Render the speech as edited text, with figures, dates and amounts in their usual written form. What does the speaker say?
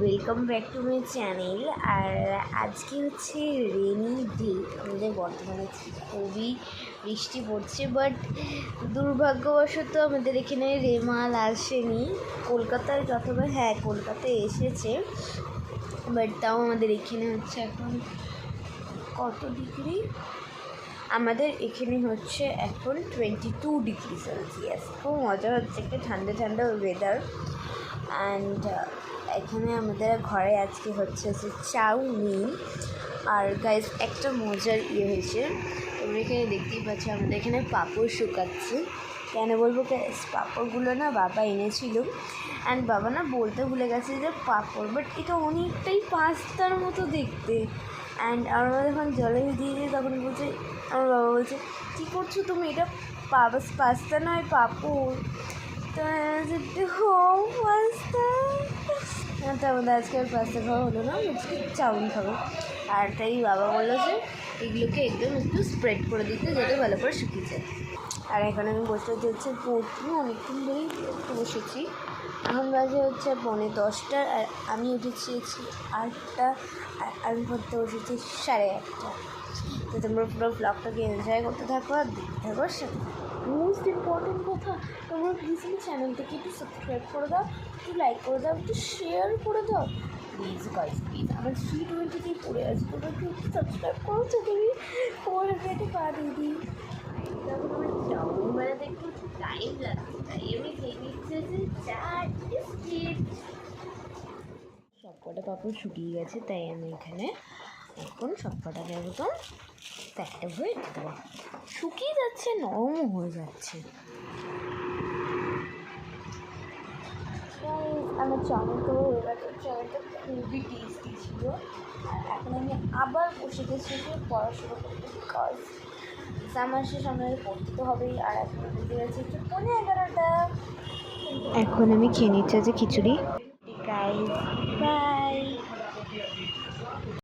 Welcome back to my channel. আর আজকে হচ্ছে রেনি ডে, আমাদের বর্তমানে খুবই বৃষ্টি পড়ছে, বাট দুর্ভাগ্যবশত আমাদের এখানে রেমাল আসেনি। কলকাতার যতবার কলকাতায় এসেছে, বাট তাও আমাদের এখানে হচ্ছে এখন কত ডিগ্রি, আমাদের এখানে হচ্ছে এখন 22 ডিগ্রি সেলসিয়াস। খুব মজা হচ্ছে, একটা ঠান্ডা ঠান্ডা ওয়েদার। অ্যান্ড এখানে আমাদের ঘরে আজকে হচ্ছে চাউমিন। আর গাইস একটা মজার হয়েছে, তোমরা এখানে দেখতেই পাচ্ছ আমাদের এখানে পাঁপড় শুকাচ্ছে। কেন বলবো গাইস, পাঁপড়গুলো না বাবা এনেছিল, অ্যান্ড বাবা না বলতে ভুলে গেছে যে পাঁপড়, বাট এটা অনেকটাই পাস্তার মতো দেখতে। অ্যান্ড আমরা যখন জলে দিয়েছি তখন বলছে, আমার বাবা বলছে কী করছো তুমি, এটা পাস্তা নয় পাঁপড়। তো পাস্তা, তো আমাদের আজকে আর পাস্তা খাওয়া হলো না, আজকে চাউমিন খাবো। আর তাই বাবা বললো যে এগুলোকে একদম একটু স্প্রেড করে দিতে, যাতে ভালো করে শুকিয়ে যায়। আর এখন আমি বসে হচ্ছে পড়তে, অনেকক্ষণ ধরেই পড়তে বসেছি। এখন বাজে হচ্ছে 9:10, আর আমি উঠেছি 8টা, আর আমি পড়তে বসেছি 1:30। তো তোমরা পুরো ব্লগটাকে এনজয় করতে থাকো আর দেখতে থাকো। মোস্ট ইম্পর্টেন্ট কথা, তোমরা প্লিজ আমার চ্যানেলটাকে একটু সাবস্ক্রাইব করে দাও, একটু লাইক করে দাও, একটু শেয়ার করে দাও প্লিজ গাইস, প্লিজ। আমার 320 পড়ে আছে, তোমরা একটু সাবস্ক্রাইব করো, তো তুমি ফোর হান্ড্রেডে পা দিয়ে দিই। তখন আমার চাউমিন বানাতে একটু টাইম লাগছে, তাই আমি খেয়ে নিচ্ছে যে 4 বিস্কিট। সবকটা পাপড় শুকিয়ে গেছে, তাই আমি এখানে এখন সবকটাকে একদম প্যাকটা হয়ে দেবো। শুকিয়ে যাচ্ছে, নরমও হয়ে যাচ্ছে। আমার চাউমিন তো হয়ে গেছে, চাউমিনটা খুবই টেস্টি ছিল। আর এখন আমি আবার বসে গেছি পড়াশোনা করতে, বিকজ এক্সাম আসে, সামনে পড়তে তো হবেই। আর এখন বেজে গেছে 11:30। এখন আমি খেয়ে নিচ্ছি যে খিচুড়ি।